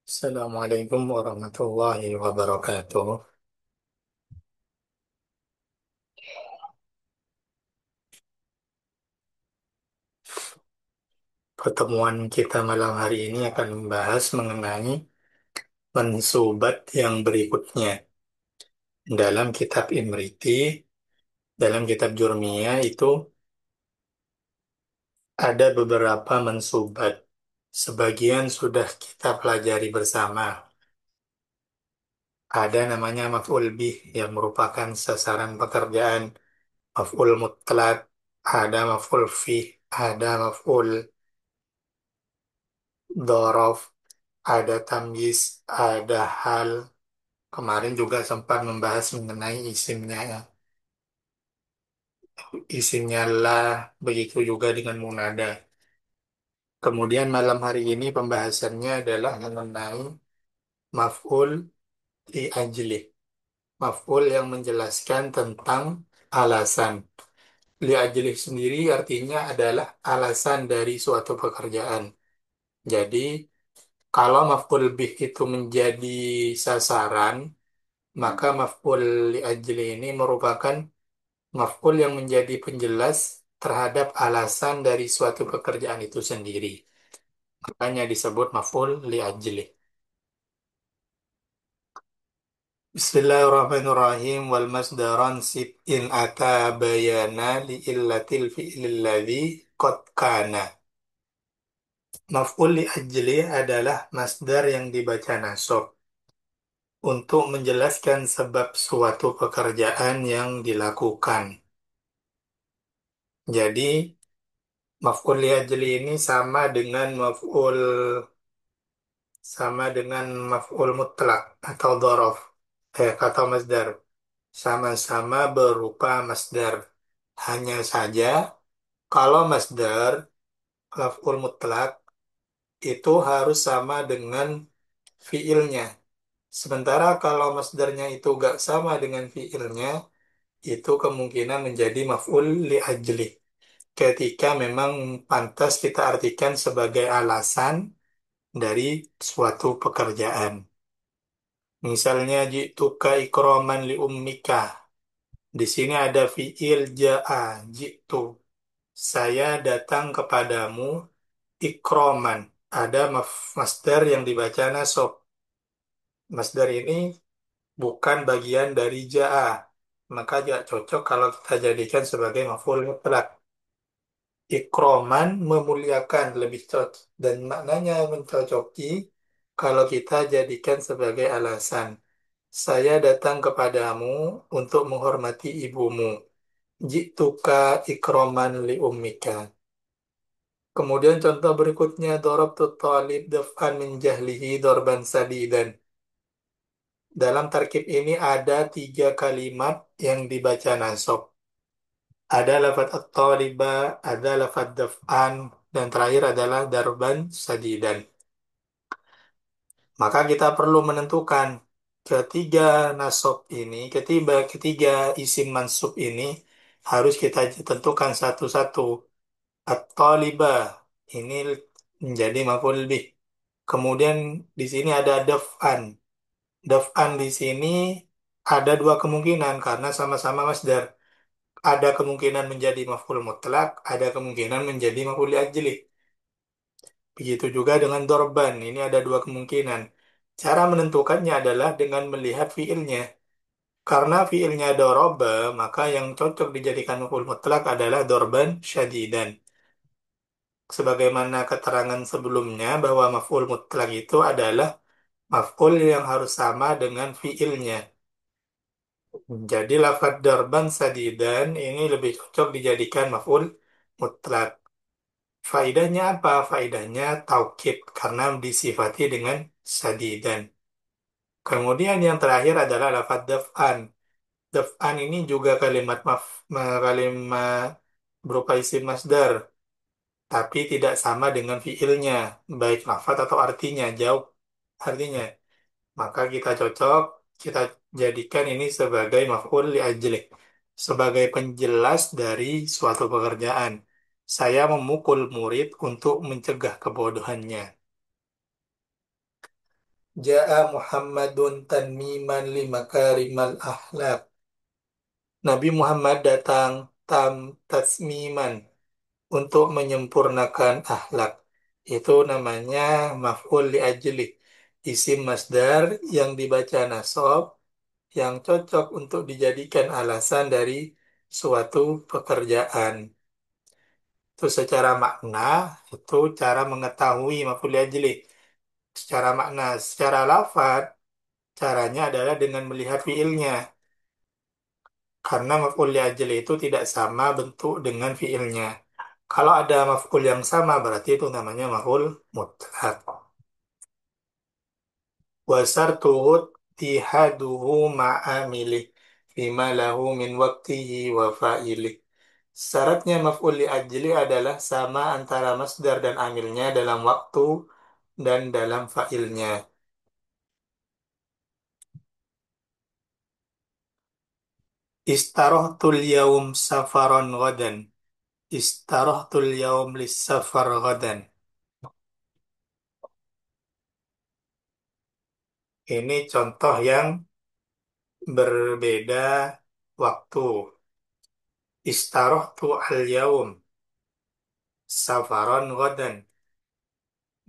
Assalamualaikum warahmatullahi wabarakatuh. Pertemuan kita malam hari ini akan membahas mengenai mansubat yang berikutnya. Dalam kitab Imriti, dalam kitab Jurmiyah itu ada beberapa mansubat. Sebagian sudah kita pelajari bersama. Ada namanya maf'ul bih yang merupakan sasaran pekerjaan. Maf'ul mutlak, ada maf'ul fih, ada maf'ul dorof, ada tamyiz, ada hal. Kemarin juga sempat membahas mengenai isimnya lah, begitu juga dengan munada. Kemudian malam hari ini pembahasannya adalah mengenai maf'ul li ajli. Maf'ul yang menjelaskan tentang alasan. Li ajli sendiri artinya adalah alasan dari suatu pekerjaan. Jadi, kalau maf'ul bih itu menjadi sasaran, maka maf'ul li ajli ini merupakan maf'ul yang menjadi penjelas terhadap alasan dari suatu pekerjaan itu sendiri. Makanya disebut maf'ul li ajli. Bismillahirrahmanirrahim wal masdaran sib in ata bayana li illatil fi'lil ladzi qad kana. Maf'ul li ajli adalah masdar yang dibaca nasab untuk menjelaskan sebab suatu pekerjaan yang dilakukan. Jadi maf'ul li ajli ini sama dengan maf'ul mutlak atau dhorof atau masdar, sama-sama berupa masdar. Hanya saja kalau masdar maf'ul mutlak itu harus sama dengan fiilnya. Sementara kalau masdarnya itu gak sama dengan fiilnya, itu kemungkinan menjadi maf'ul li ajli. Ketika memang pantas kita artikan sebagai alasan dari suatu pekerjaan. Misalnya ji'tuka ikroman li ummika. Di sini ada fiil ja'a, ji'tu. Saya datang kepadamu ikroman. Ada masdar yang dibaca nasab. Masdar ini bukan bagian dari ja'a. Maka tidak cocok kalau kita jadikan sebagai maf'ul mutlak. Ikroman memuliakan lebih cocok. Dan maknanya mencocoki kalau kita jadikan sebagai alasan. Saya datang kepadamu untuk menghormati ibumu. Jituka ikroman li ummika. Kemudian contoh berikutnya darabtu talib daf'an min jahlihi dorban sadidan. Dalam tarkib ini ada tiga kalimat yang dibaca nasab. Ada lafadz at-taliba, ada lafadz daf'an, dan terakhir adalah darban sadidan. Maka kita perlu menentukan ketiga nasab ini, ketiga isim mansub ini harus kita tentukan satu-satu. At-talibah ini menjadi maf'ul bih. Kemudian di sini ada daf'an. Daf'an di sini ada dua kemungkinan karena sama-sama masdar. Ada kemungkinan menjadi maf'ul mutlak, ada kemungkinan menjadi maf'ul ajli. Begitu juga dengan dorban. Ini ada dua kemungkinan. Cara menentukannya adalah dengan melihat fiilnya. Karena fiilnya doroba, maka yang cocok dijadikan maf'ul mutlak adalah dorban syadidan. Sebagaimana keterangan sebelumnya bahwa maf'ul mutlak itu adalah maf'ul yang harus sama dengan fiilnya. Jadi lafadz darban sadidan ini lebih cocok dijadikan maf'ul mutlak. Faidahnya apa? Faidahnya taukid karena disifati dengan sadidan. Kemudian yang terakhir adalah lafadz daf'an. Daf'an ini juga kalimat berupa isim masdar, tapi tidak sama dengan fiilnya, baik lafadz atau artinya, jauh artinya. Maka kita jadikan ini sebagai maf'ul li ajli, sebagai penjelas dari suatu pekerjaan. Saya memukul murid untuk mencegah kebodohannya. Ja'a Muhammadun tanmiman limakarimal akhlak. Nabi Muhammad datang tasmiman untuk menyempurnakan akhlak. Itu namanya maf'ul li ajli. Isim masdar yang dibaca nasab yang cocok untuk dijadikan alasan dari suatu pekerjaan. Itu secara makna, itu cara mengetahui maf'ul li ajli. Secara makna, secara lafaz, caranya adalah dengan melihat fiilnya. Karena maf'ul li ajli itu tidak sama bentuk dengan fiilnya. Kalau ada maf'ul yang sama berarti itu namanya maf'ul mutlak. Wasartuhu tihaduhu ma'amilih fima lahu min waktihi wa fa'ilih. Syaratnya maf'ul li ajli adalah sama antara masdar dan amilnya dalam waktu dan dalam fa'ilnya. Istarahtul yaum safaron ghadan. Istarahtul yaum lis safar ghadan. Ini contoh yang berbeda waktu. Istarahtu al-yaum safaron ghadan.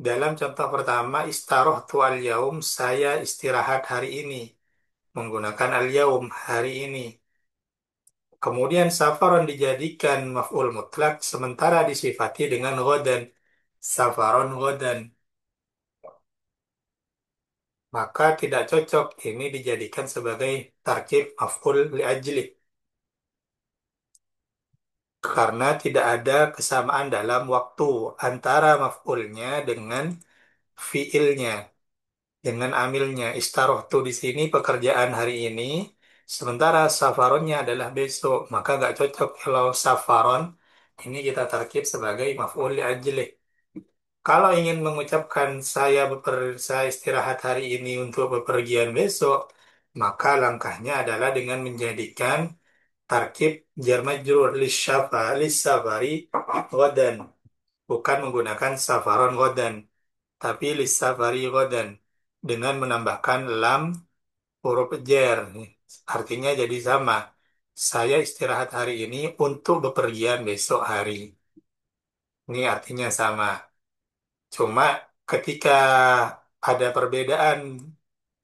Dalam contoh pertama, istarahtu al-yaum, saya istirahat hari ini. Menggunakan al-yaum, hari ini. Kemudian safaron dijadikan maf'ul mutlak, sementara disifati dengan ghadan. Safaron ghadan. Maka tidak cocok ini dijadikan sebagai tarkib maf'ul li ajli. Karena tidak ada kesamaan dalam waktu antara maf'ulnya dengan fiilnya, dengan amilnya. Istarohtu di sini pekerjaan hari ini, sementara safaronnya adalah besok. Maka nggak cocok kalau safaron ini kita tarkib sebagai maf'ul li ajli. Kalau ingin mengucapkan saya istirahat hari ini untuk bepergian besok, maka langkahnya adalah dengan menjadikan tarkib jar majrur lisafari ghadan, bukan menggunakan safaron ghadan, tapi lisafari ghadan dengan menambahkan lam huruf jar. Artinya jadi sama. Saya istirahat hari ini untuk bepergian besok hari. Ini artinya sama. Cuma ketika ada perbedaan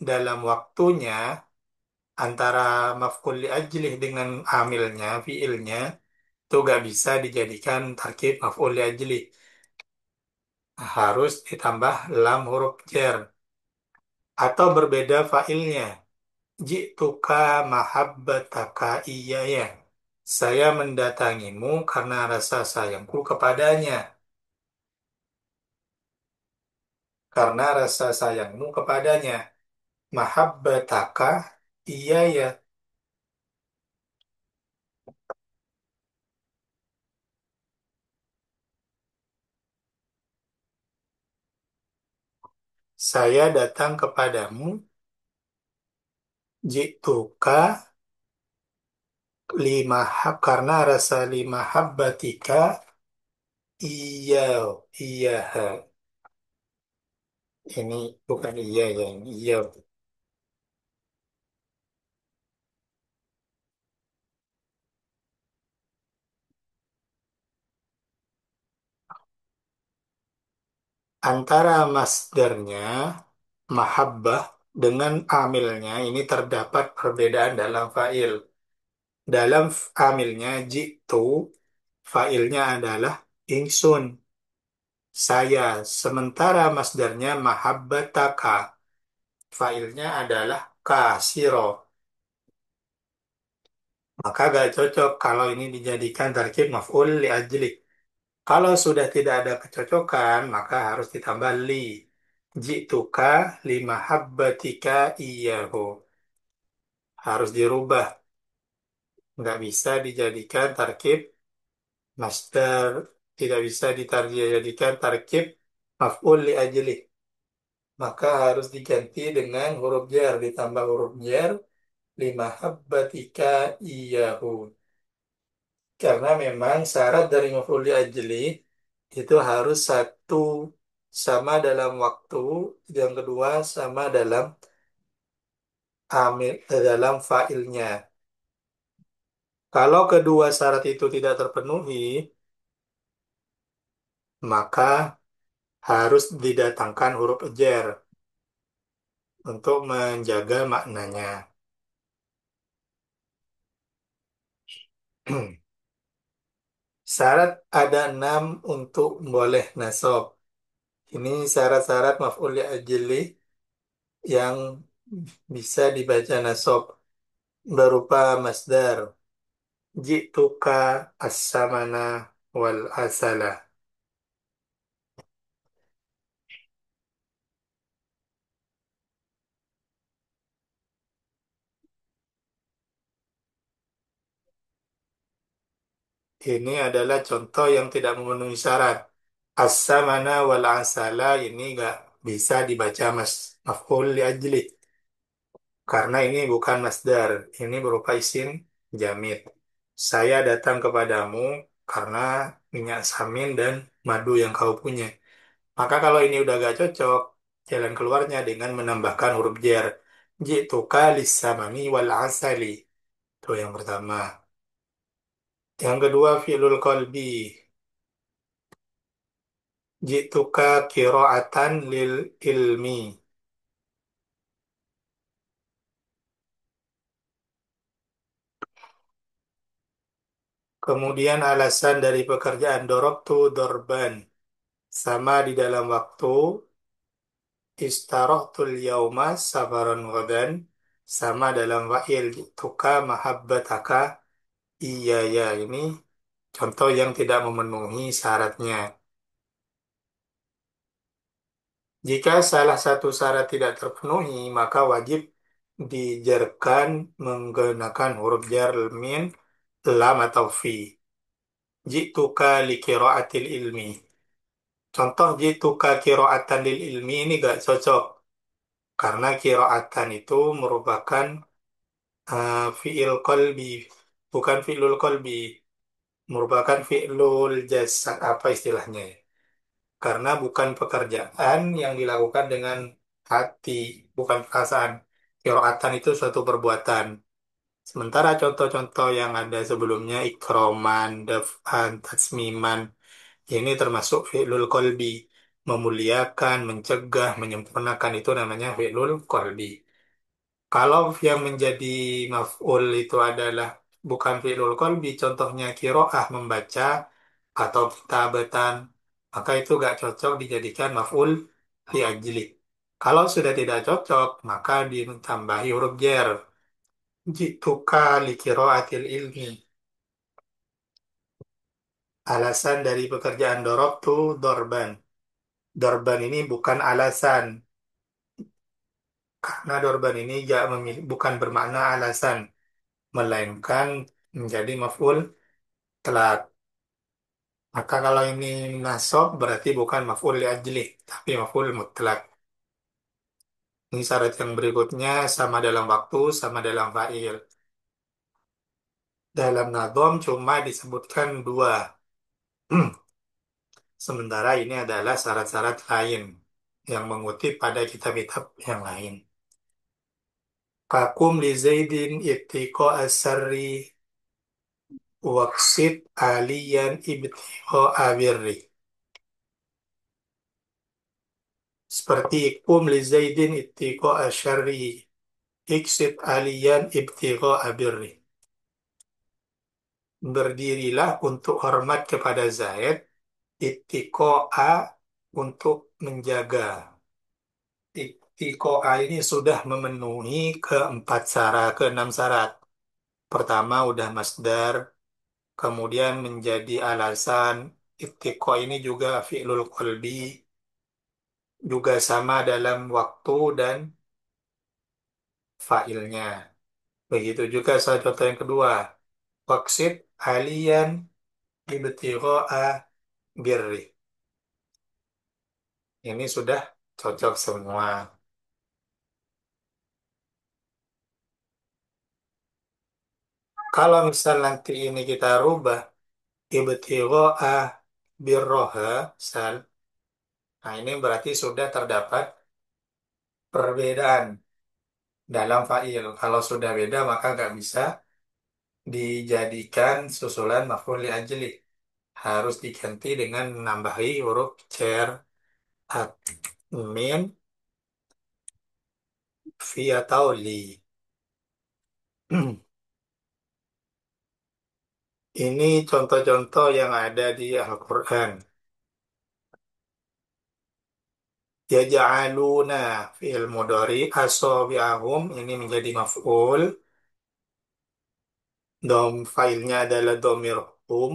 dalam waktunya antara maf'ul li ajlih dengan amilnya, fiilnya, itu gak bisa dijadikan tarkib maf'ul li ajlih. Harus ditambah lam huruf jar. Atau berbeda fa'ilnya. Ji'tuka mahabbataka iyaya. Saya mendatangimu karena rasa sayangku kepadanya. Karena rasa sayangmu kepadanya. Mahabbataka iyaya. Saya datang kepadamu, jituka karena rasa lima habbatika iya iya ini bukan iya ya ini iya. Antara masdarnya mahabbah dengan amilnya ini terdapat perbedaan dalam fa'il. Dalam amilnya jitu, fa'ilnya adalah ingsun, saya. Sementara masdarnya mahabbataka, fa'ilnya adalah kasiro. Maka gak cocok kalau ini dijadikan tarkib maf'ul li ajli. Kalau sudah tidak ada kecocokan, maka harus ditambah li. Jituka lima habbatika iyahu. Harus dirubah. Nggak bisa dijadikan tarkib masdar. Tidak bisa dijadikan tarkib maf'ul li ajli. Maka harus diganti dengan huruf jar. Ditambah huruf jar. Lima habbatika iyahu. Karena memang syarat dari maf'ul li ajli itu harus satu sama dalam waktu, yang kedua sama dalam dalam fa'ilnya. Kalau kedua syarat itu tidak terpenuhi, maka harus didatangkan huruf jar untuk menjaga maknanya. Syarat ada 6 untuk boleh nasab. Ini syarat-syarat maf'ul li ajli yang bisa dibaca nasab berupa masdar. Ji'tuka as-samana wal asala. Ini adalah contoh yang tidak memenuhi syarat. As-samana wal asala ini nggak bisa dibaca maf'ul li ajli. Karena ini bukan masdar. Ini berupa isim jamid. Saya datang kepadamu karena minyak samin dan madu yang kau punya. Maka kalau ini udah gak cocok, jalan keluarnya dengan menambahkan huruf jar. Ji'tuka lissamani wal asali. Itu yang pertama. Yang kedua, fi'lul qalbi. Ji'tuka kiro'atan lil ilmi. Kemudian alasan dari pekerjaan dorobtu dorban. Sama di dalam waktu. Istarahtul yauma safaron ghadan. Sama dalam wa'il. Ji'tuka mahabbataka. Iya ya, ini contoh yang tidak memenuhi syaratnya. Jika salah satu syarat tidak terpenuhi, maka wajib dijarkan menggunakan huruf jar min, lam atau fi. Jituka li qiraatil ilmi. Contoh jituka qiraatan lil ilmi ini gak cocok. Karena qiraatan itu merupakan fi'il qalbi, bukan fi'lul qalbi. Merupakan fi'lul jasad, apa istilahnya ya? Karena bukan pekerjaan yang dilakukan dengan hati, bukan perasaan. Kiroatan itu suatu perbuatan. Sementara contoh-contoh yang ada sebelumnya, ikroman, daf'an, tatsmiman, ini termasuk fi'lul kolbi. Memuliakan, mencegah, menyempurnakan itu namanya fi'lul kolbi. Kalau yang menjadi maf'ul itu adalah bukan fi'lul qalbi, contohnya kiroah membaca atau kitabatan, maka itu gak cocok dijadikan maf'ul li ajli. Kalau sudah tidak cocok, maka ditambahi huruf jar. Jituka li qiraatil ilmi. Alasan dari pekerjaan dorob tu dorban. Dorban ini bukan alasan, karena dorban ini gak bukan bermakna alasan, melainkan menjadi maf'ul telak. Maka kalau ini nasab berarti bukan maf'ul li ajli, tapi maf'ul mutlak. Ini syarat yang berikutnya sama dalam waktu, sama dalam fa'il. Dalam nadom cuma disebutkan dua. Sementara ini adalah syarat-syarat lain yang mengutip pada kitab-kitab yang lain. Kakum li Zaidin ittiqa asari waqsid aliyan ibtiqa abirri. Seperti kum li Zaidin ittiqa asyari. Iksid aliyan ibtigha abirri. Berdirilah untuk hormat kepada Zaid, ittiqo'a untuk menjaga. Ittiqo'a ini sudah memenuhi keempat syarat, keenam syarat. Pertama udah masdar, kemudian menjadi alasan. Ittiqa ini juga fi'lul qalbi, juga sama dalam waktu dan fa'ilnya. Begitu juga saya contoh yang kedua. Waksid aliyan ibtigha'a birri. Ini sudah cocok semua. Kalau misal nanti ini kita rubah ibtigha'a birroha, misal, nah ini berarti sudah terdapat perbedaan dalam fa'il. Kalau sudah beda maka nggak bisa dijadikan susulan maf'ul li ajli. Harus diganti dengan menambahi huruf jar at min fi atau li. Ini contoh-contoh yang ada di Al-Quran. Yaja'aluna fi'il mudhari asabi'ahum ini menjadi maf'ul. Failnya adalah domir hum.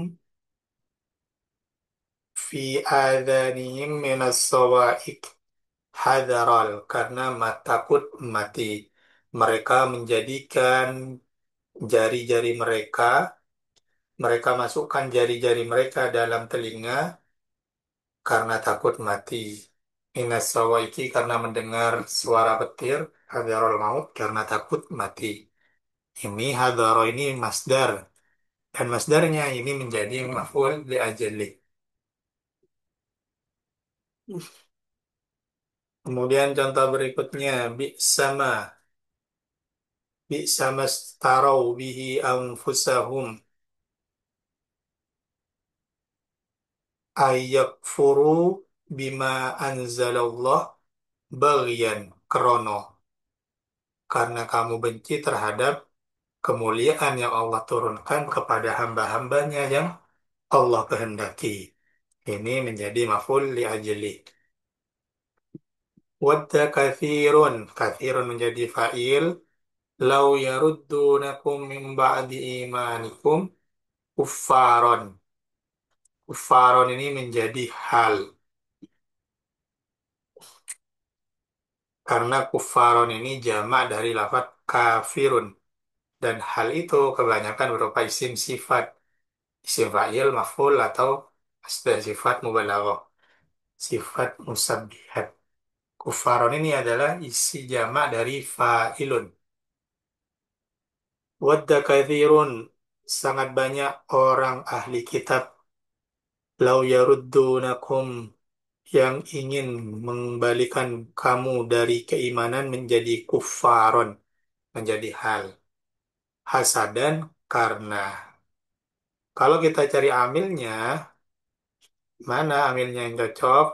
Fi adhanihim minas sawa'iq hadaral karena takut mati. Mereka menjadikan jari-jari mereka masukkan jari-jari mereka dalam telinga karena takut mati. Minas sawaiki karena mendengar suara petir, hadarul maut karena takut mati. Ini hadaro ini masdar dan masdarnya ini menjadi maf'ul li ajali. Kemudian contoh berikutnya bi sama starau bihi anfusahum ayakfuru bima anzalallah bagian krono karena kamu benci terhadap kemuliaan yang Allah turunkan kepada hamba-hambanya yang Allah kehendaki. Ini menjadi maf'ul li ajli. Wadda kathirun. Kathirun menjadi fa'il. Lau yaruddunakum min ba'di imanikum kuffaron. Kuffaron ini menjadi hal. Karena kuffaron ini jamak dari lafaz kafirun. Dan hal itu kebanyakan berupa isim sifat. Isim fa'il, maf'ul atau asbab sifat mubalaghah. Sifat musabbihat. Kufaron ini adalah isi jamak dari fa'ilun. Wadda kathirun. Sangat banyak orang ahli kitab. Lau yaruddunakum yang ingin mengembalikan kamu dari keimanan menjadi kufaron. Menjadi hal. Hasadan karena. Kalau kita cari amilnya, mana amilnya yang cocok?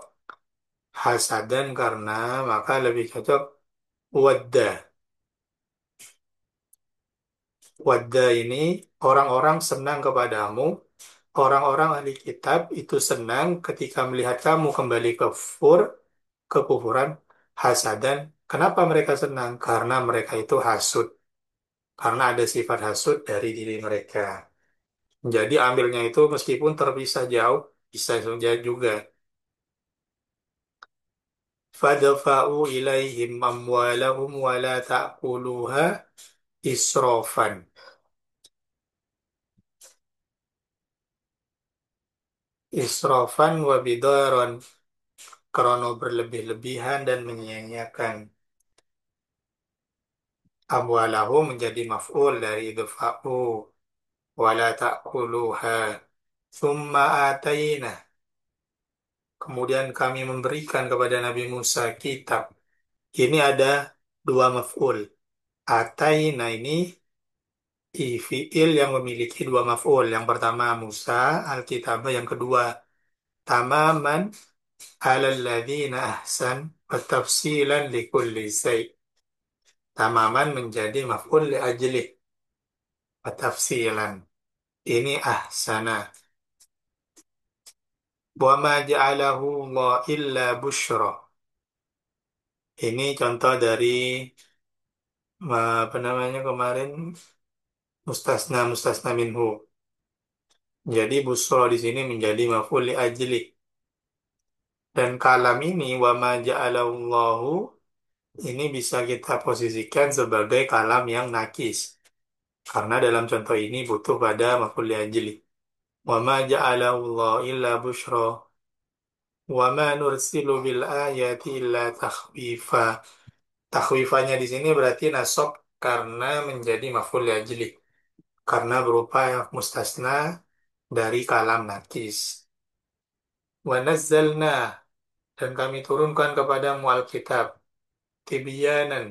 Hasadan karena, maka lebih cocok wadda. Wadda ini orang-orang senang kepadamu, orang-orang ahli kitab itu senang ketika melihat kamu kembali kekufuran, hasadan. Kenapa mereka senang? Karena mereka itu hasud. Karena ada sifat hasud dari diri mereka. Jadi ambilnya itu meskipun terpisah jauh, bisa saja juga. Fadfa'u ilaihim amwalahum wa la ta'kuluha israfan. Israfan wa bidaran. Krono berlebih-lebihan dan menyia-nyiakan. Amwalahu menjadi maf'ul dari idfa'u wala ta'kuluha thumma atayna kemudian kami memberikan kepada Nabi Musa kitab. Ini ada dua maf'ul. Atayna ini fi'il yang memiliki dua maf'ul. Yang pertama Musa al-kitab, yang kedua tamaman alal ladzina ahsan wa tafsilan likulli syai'. Tamaman menjadi maf'ul li ajlih wa tafsilan. Ini ahsana. Wa ma ja'alahu Allah illa busyra. Ini contoh dari apa namanya kemarin mustasna mustasna minhu. Jadi busra di sini menjadi maf'ul li ajli. Dan kalam ini wa ma ja'alallahu ini bisa kita posisikan sebagai kalam yang nakis. Karena dalam contoh ini butuh pada maf'ul li ajli. Wa ma ja'alallahu illa busyra. Wa ma nursilu bil ayati illa takhwifa. Takhwifannya di sini berarti nasab karena menjadi maf'ul li ajli. karena berupa mustasna dari kalam nakis. Wa nazzalna, dan kami turunkan kepadamu Alkitab tibyanan,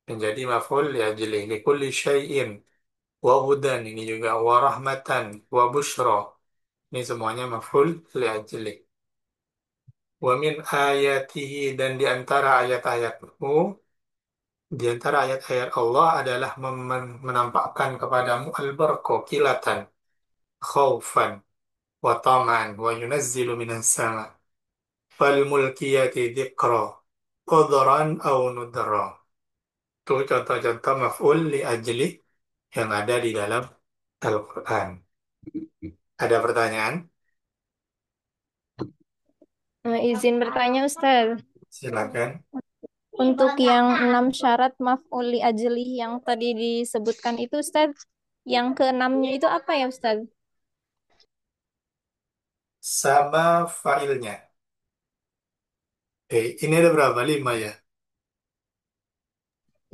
menjadi maf'ul li ajli likulli syai'in, wa hudan, ini juga wa rahmatan wa busyra, ini semuanya maf'ul li ajli. Wa min ayatihi, dan di antara ayat-ayatmu, di antara ayat-ayat Allah adalah menampakkan kepadamu al-barqa, kilatan, khaufan wa taman wa yunazzilu minas sama fal mulkiyati dzikra qadran aw nudra. Itu contoh-contoh maf'ul li ajli yang ada di dalam Al-Quran. Ada pertanyaan? Izin bertanya Ustaz, Silakan. untuk yang 6 syarat maf'ul li ajli yang tadi disebutkan itu Ustaz, yang keenamnya itu apa ya Ustaz? Sama failnya. Ini ada berapa? 5 ya?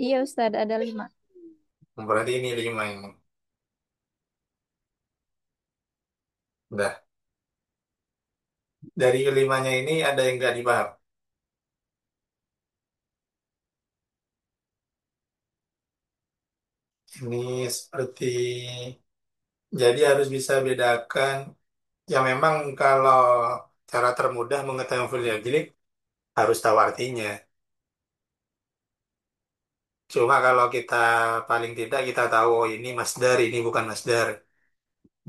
Iya Ustaz, ada 5. Berarti ini 5 ini. Udah. Dari kelimanya ini ada yang nggak dipaham. Ini seperti, jadi harus bisa bedakan. Ya memang kalau cara termudah mengetahui maf'ul ajli harus tahu artinya. Cuma kalau kita paling tidak kita tahu oh, ini masdar, ini bukan masdar.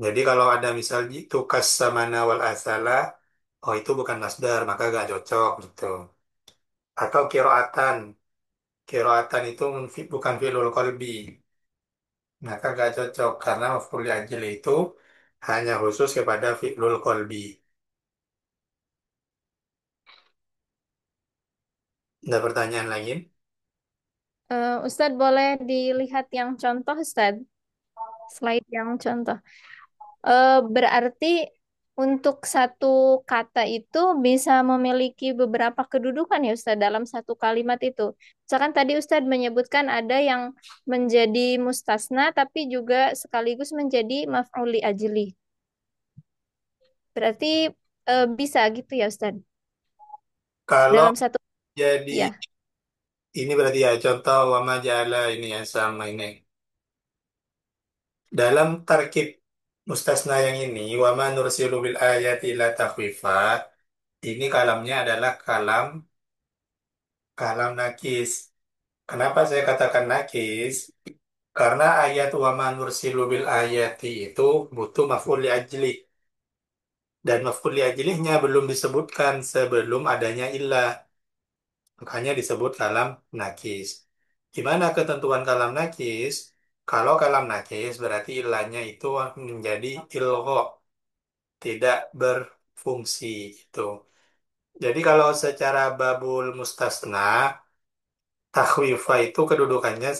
Jadi kalau ada misal itu kasamana wal asala, oh itu bukan masdar, maka gak cocok gitu. Atau kiroatan, kiroatan itu bukan fi'lul qalbi, maka gak cocok karena maf'ul ajli itu hanya khusus kepada fi'lul qalbi. Ada pertanyaan lagi? Ustaz boleh dilihat yang contoh Ustaz, slide yang contoh. Berarti untuk satu kata itu bisa memiliki beberapa kedudukan ya Ustaz dalam satu kalimat itu. Misalkan tadi Ustaz menyebutkan ada yang menjadi mustasna tapi juga sekaligus menjadi maf'ul li ajli. Berarti bisa gitu ya Ustaz. Kalau Dalam satu jadi ya. ini berarti ya contoh wama ja'ala ini ya sama ini. Dalam tarkib mustasna yang ini, wama nursilu bil ayati la takhwifa, ini kalamnya adalah kalam kalam nakis. Kenapa saya katakan nakis? Karena ayat wama nursilu bil ayati itu butuh maf'ul li ajli. Dan maf'ul li ajlihnya belum disebutkan sebelum adanya illah. Makanya disebut kalam nakis. Gimana ketentuan kalam nakis? Kalau kalam nakis berarti ilahnya itu menjadi ilgho, tidak berfungsi itu. Jadi kalau secara babul mustasna, takhwifa itu kedudukannya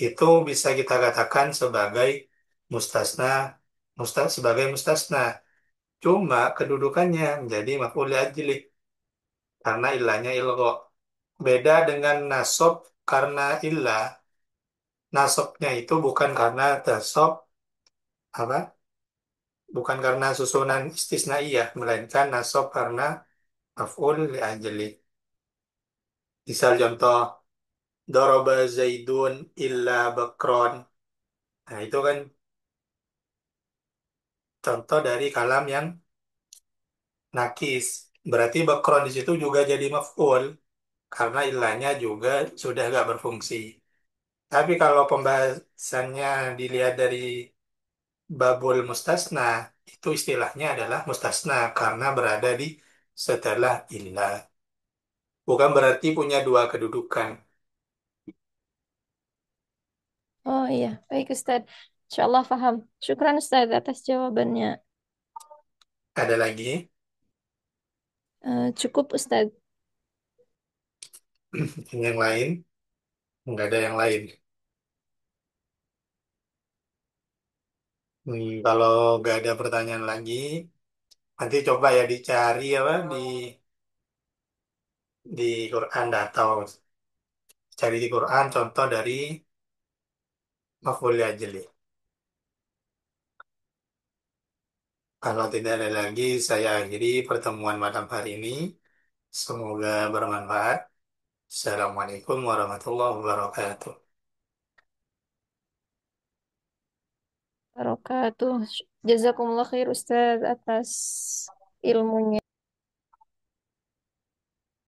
itu bisa kita katakan sebagai mustasna, sebagai mustasna. Cuma kedudukannya menjadi maf'ul ajli karena ilahnya ilgho. Beda dengan nasob karena ilah. Nasobnya itu bukan karena tasob apa? Bukan karena susunan istisnaiyah, melainkan nasob karena maf'ul li ajli. Misal contoh, doroba zaidun illa bakron. Nah, itu kan contoh dari kalam yang nakis. Berarti bakron di situ juga jadi maf'ul karena ilahnya juga sudah gak berfungsi. Tapi kalau pembahasannya dilihat dari babul mustasna, itu istilahnya adalah mustasna karena berada di setelah illah. Bukan berarti punya dua kedudukan. Oh iya, baik Ustaz. Insyaallah paham. Syukran Ustaz atas jawabannya. Ada lagi Cukup Ustaz. yang lain? Nggak ada yang lain. Kalau nggak ada pertanyaan lagi, nanti coba ya dicari apa di Quran atau cari di Quran contoh dari maf'ul ajli. Kalau tidak ada lagi, saya akhiri pertemuan malam hari ini. Semoga bermanfaat. Assalamualaikum warahmatullahi wabarakatuh. Wabarakatuh. Jazakumullah khair Ustaz atas ilmunya.